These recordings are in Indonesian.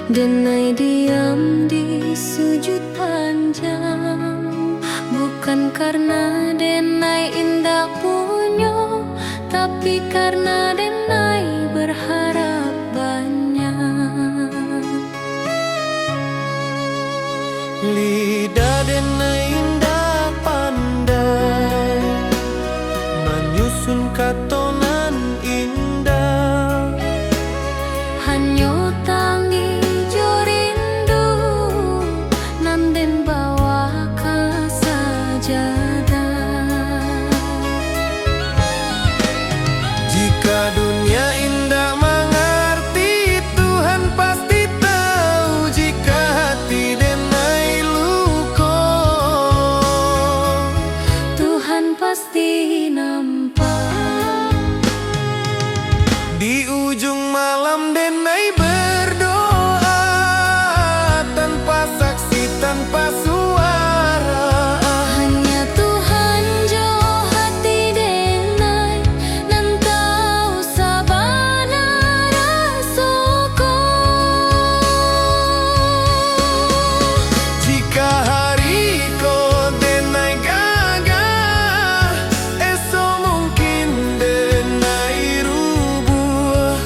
Denai diam di sujud panjang, bukan karena Denai indah punya, tapi karena Denai berharap banyak. Lidah Denai indah pandai menyusun katonan indah, Hanyo tangi jo rindu nanden bawa ka sajadah. jika dunia indah mengerti, Tuhan pasti tahu jika hati Denai luka. Tuhan pasti nampak. Di ujung malam Denai berdoa tanpa saksi, tanpa suara. Hanya Tuhan jo hati Denai nan tahu sabana rasoko. Jika hari ko Denai gagah, esok mungkin Denai rubuh.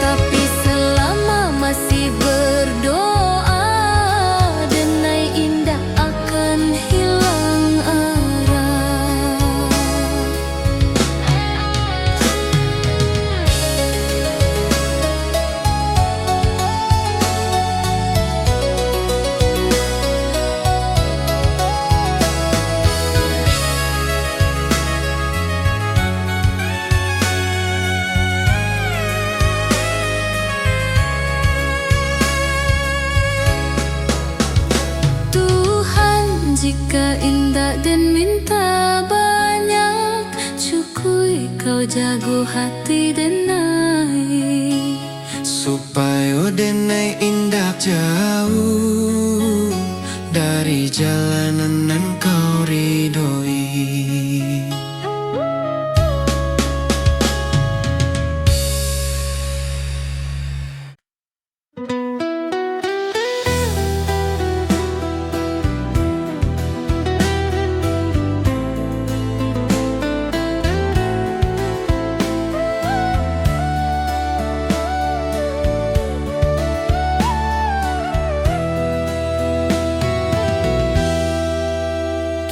Tapi selama masih berdoa, Denai indah akan hilang arah. Tuhan, jika indah dan minta banyak, cukui kau jago hati Denai. Supaya Denai indah jauh dari jalanan nan kau ridhoi.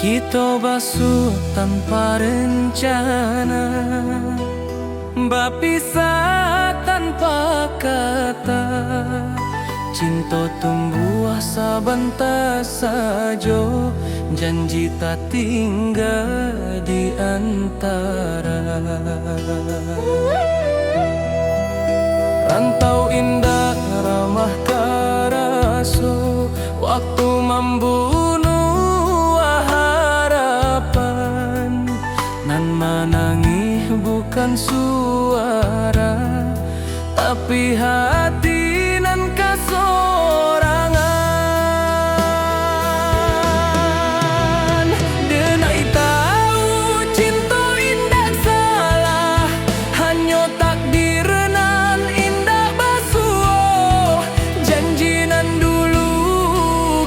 Kita basuh tanpa rencana, berpisah tanpa kata. Cinta tumbuh sabantar saja, janji tak tinggal di antara. Rantau indah ramah karaso, waktu membunuh harapan. Nan menangis bukan suara, tapi hati nan kasorangan. Denai tahu cinta indah salah, hanya takdir nan indah basuh. Janji nan dulu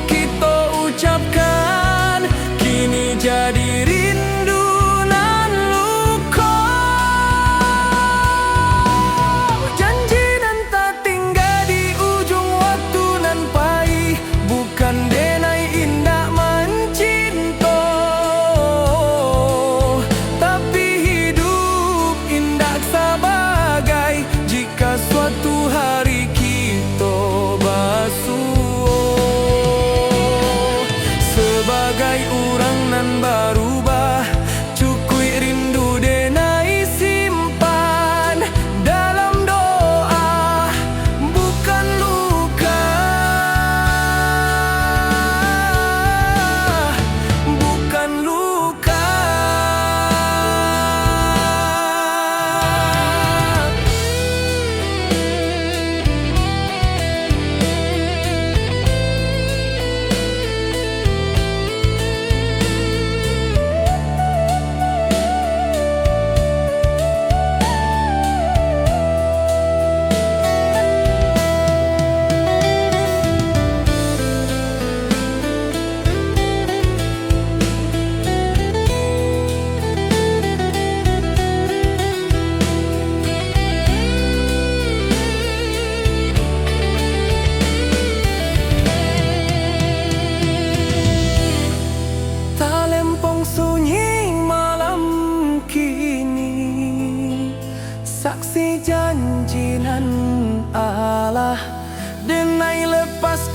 kita ucapkan, kini jadi rindu nan luka. Janji nan tak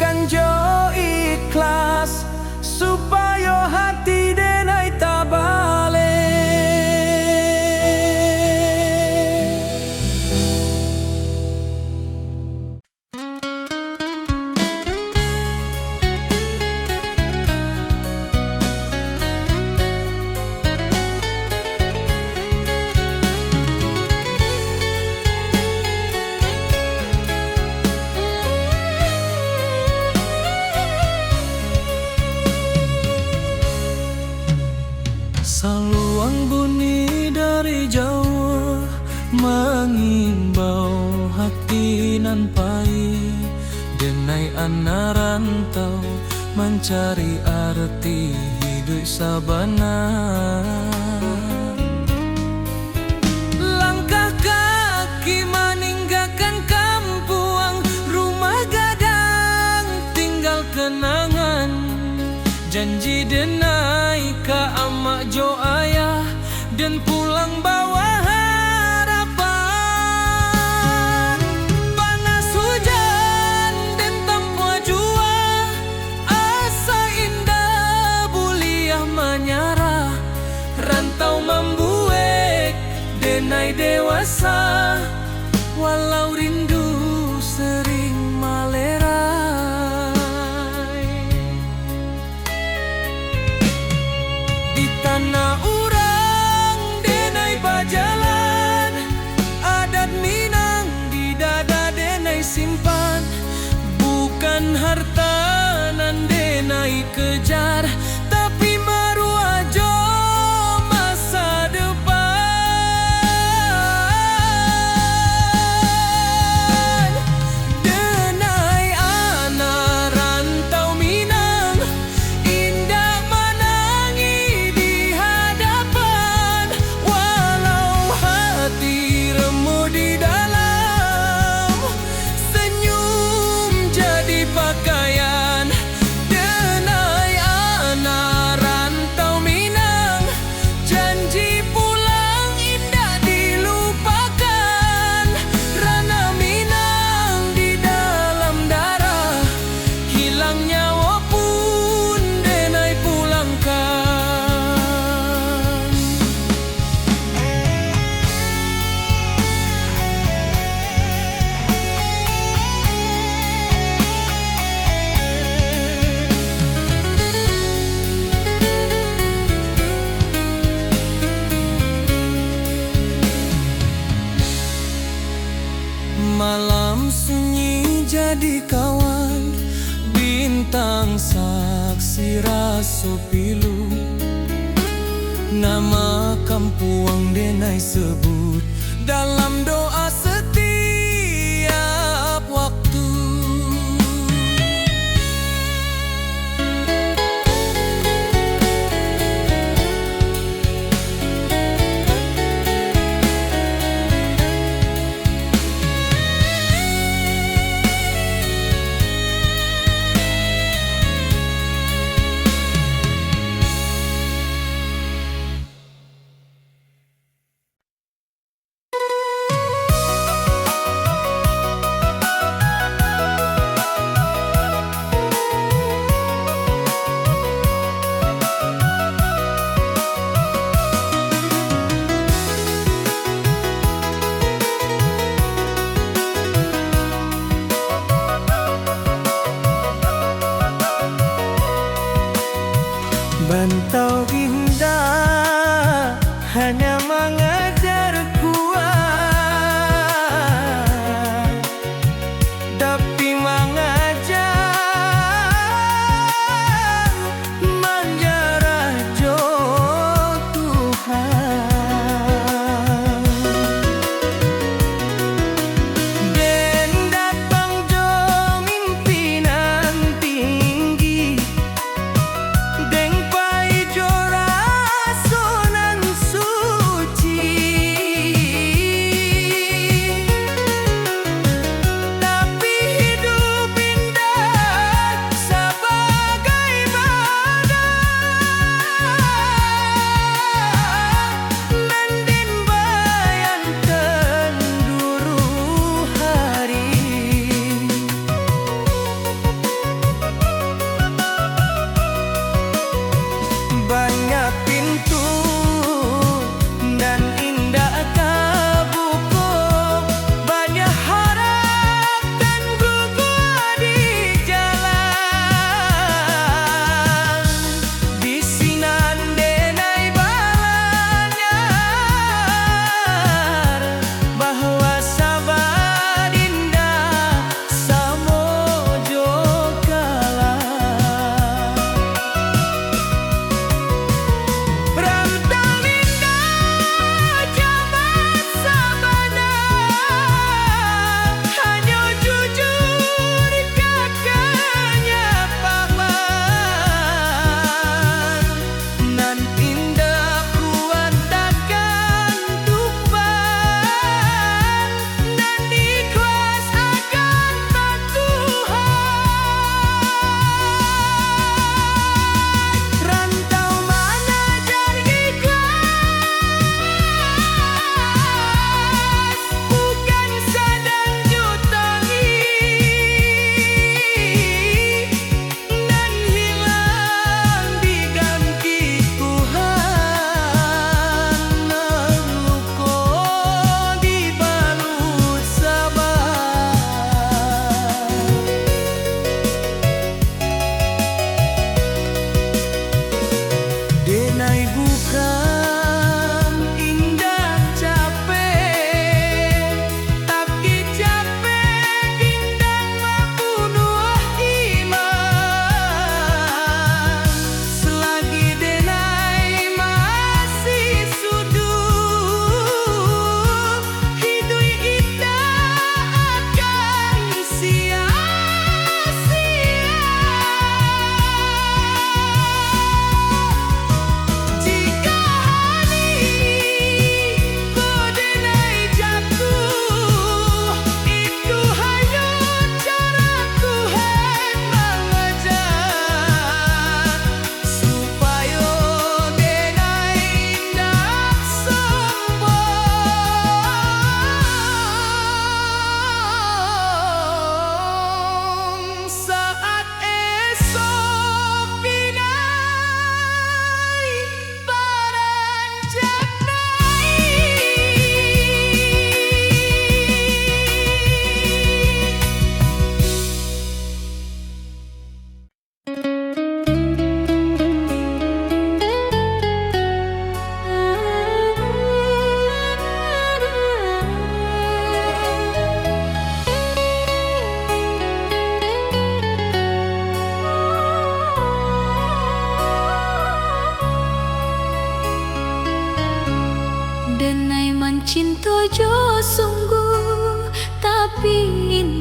kan jo ikhlas supaya hati denai tak balik. Saluang bunyi dari jauh mengimbau hati nan pahit, denai anak rantau mencari arti hidup sabana. Langkah kaki meninggalkan kampung, rumah gadang tinggal kenangan. Janji denai ka amak jo ayah dan pulang bawa harapan. Panas hujan dan tanpa jua, asa indah buliah menyarah. Rantau membuek denai dewasa, walau rindu sering malerai. Di tanah urang denai bajalan, adat Minang di dada denai simpan. Bukan harta nan denai kejar, tapi maruah jo masa depan. Denai anak rantau Minang, indah menangi di hadapan. Walau hati remuk di dalam, senyum jadi pakaian. Denai anak rantau Minang, janji pulang indah dilupakan. Rana Minang di dalam darah, hilang nyawa pun denai pulangkan. Malam sunyi jadi kawan, bintang saksi raso pilu. Nama kampung denai sebut dalam doa setiap waktu.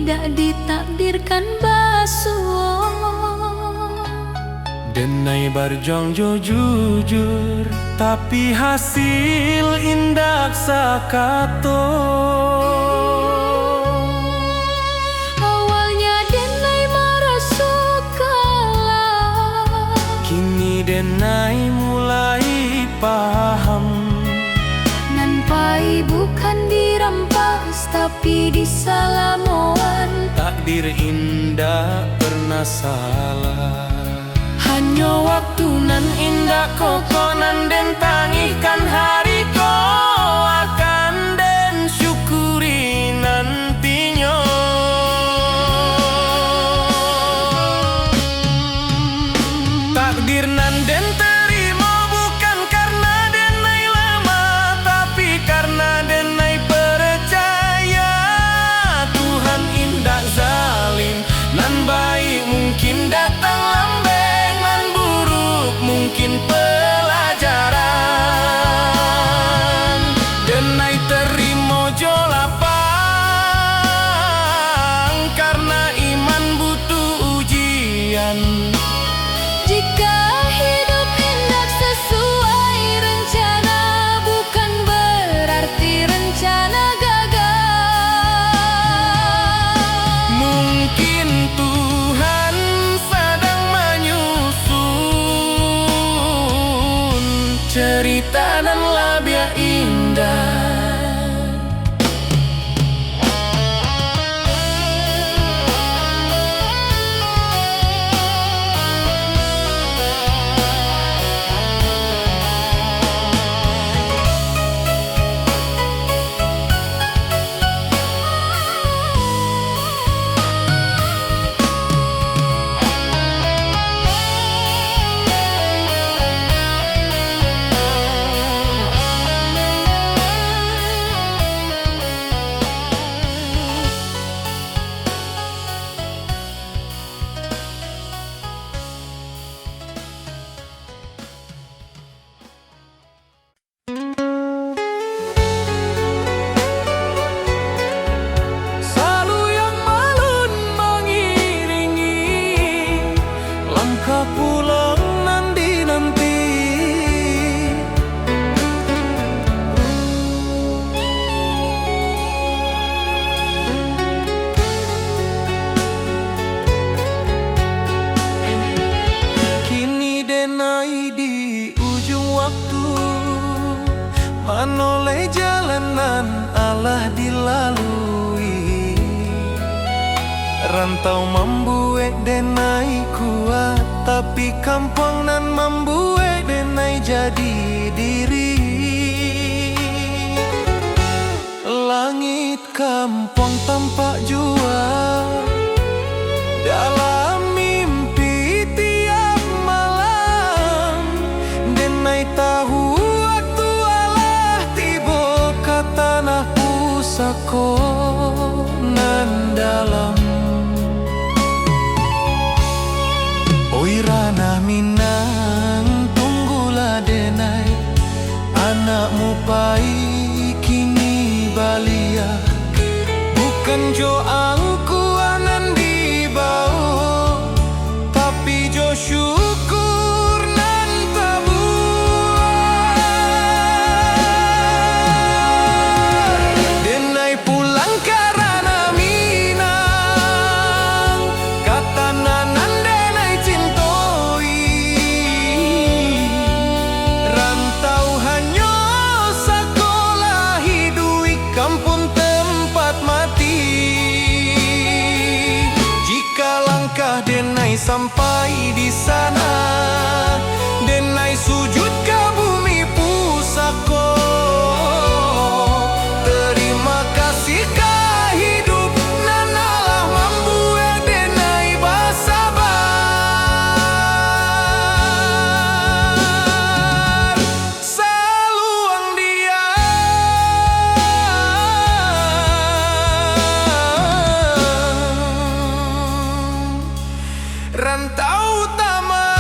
tidak ditakdirkan basuh. Denai berjuang jujur, tapi hasil indak sakato. Awalnya denai merasa kalah, Kini denai mulai paham. Nanpai bukan dirampas tapi disalamoan. Takdir indah pernah salah. Hanya waktu nan indah kokonan den tangihkan hari ko akan den syukuri nantinya. Takdir nan den terima bukan karena denai lama, tapi karena denai percaya Tuhan indah zalim. Nan baik mungkin datang lambe, nan buruk mungkin pelajaran. Denai terima jo lapang karena iman butuh ujian. Jika hidup hendak sesuai rencana, bukan berarti rencana gagal. Mungkin Tuhan sedang menyusun cerita dan labia indah. Selalu yang malun mengiringi langkah pulang nanti. Kini denai di ujung waktu, menoleh jalanan Allah dilalui. Rantau membuat denai kuat, tapi kampung nan membuat denai jadi diri. Langit kampung tampak jua dalam mimpi tiap malam. Denai tahu waktu Allah tiba ke tanah pusako nan dalam. Oi ranah Minang, tunggulah denai, anakmu pai kini balia. Bukan jo angkuanan di bawah, tapi jo syukur nan tabuah. Denai pulang karena Minang, kata nanan denai cintoi. Rantau hanya sekolah hidui kampung tempat mati. Jika langkah denai sampai di sana, denai sujud ke bumi pusako. Terima kasih ke hidup nan Allah membuat denai bersabar. Seluang dia rantau utama.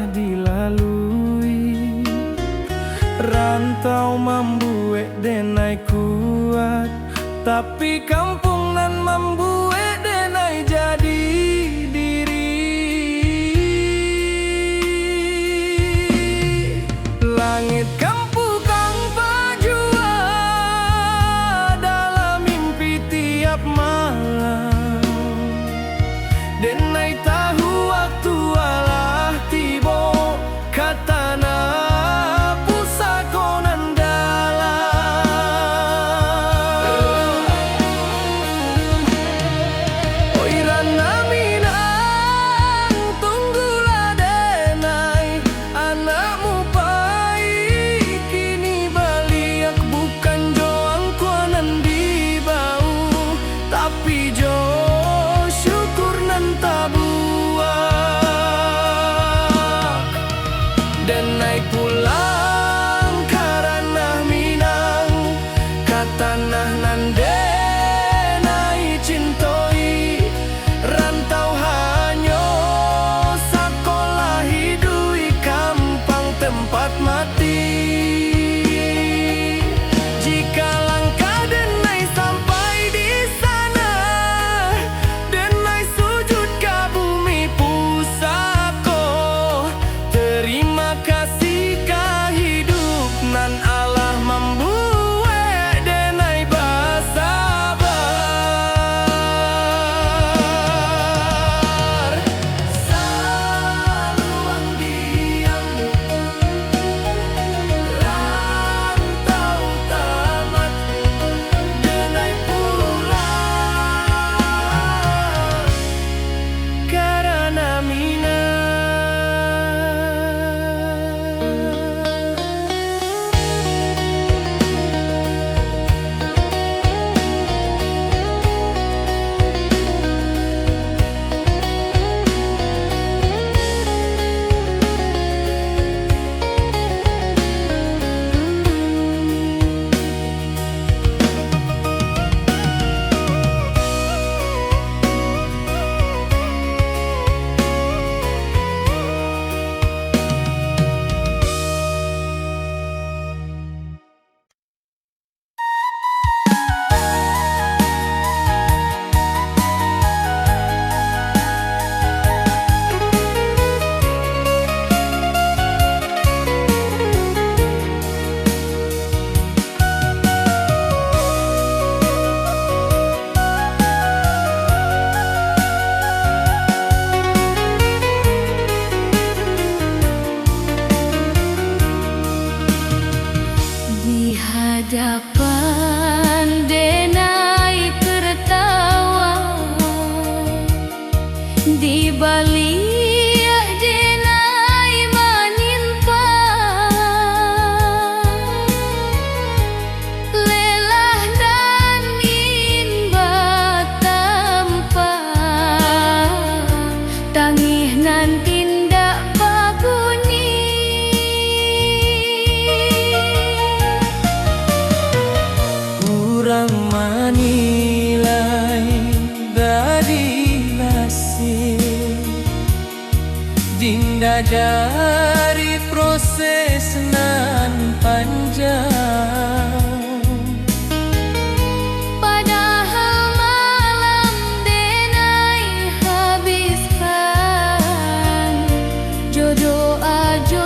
telah dilalui. Rantau membuat denai kuat, tapi kampung nan membuat denai jadi diri. Langit kampung kang pajua dalam mimpi tiap malam. Denai tahu waktu alah tibo, katana pusakonan dalam. Oi rana minang tunggulah denai, anakmu pai kini baliak bukan joang kuanan di bau, tapi jo syukur nan tabuak. Denai pulang karena minang, katanah nan denai cintoi. Rantau hanyo sakolah hidui kampang tempat mati. Jika langkah denai sampai di sana, denai sujud ke bumi pusako. Terima kasih ka hidup nan Allah membuat denai bersabar. Saluang diam, rantau tamat, denai pulang karena minang. Di hadapan denai tertawa, di balik denai menimpa. Lelah dan inba tanpa tangih nan tindak babuni. Kurang manilai dari nasib, dinda dari proses nan panjang. Padahal malam denai habiskan, jodoh ajo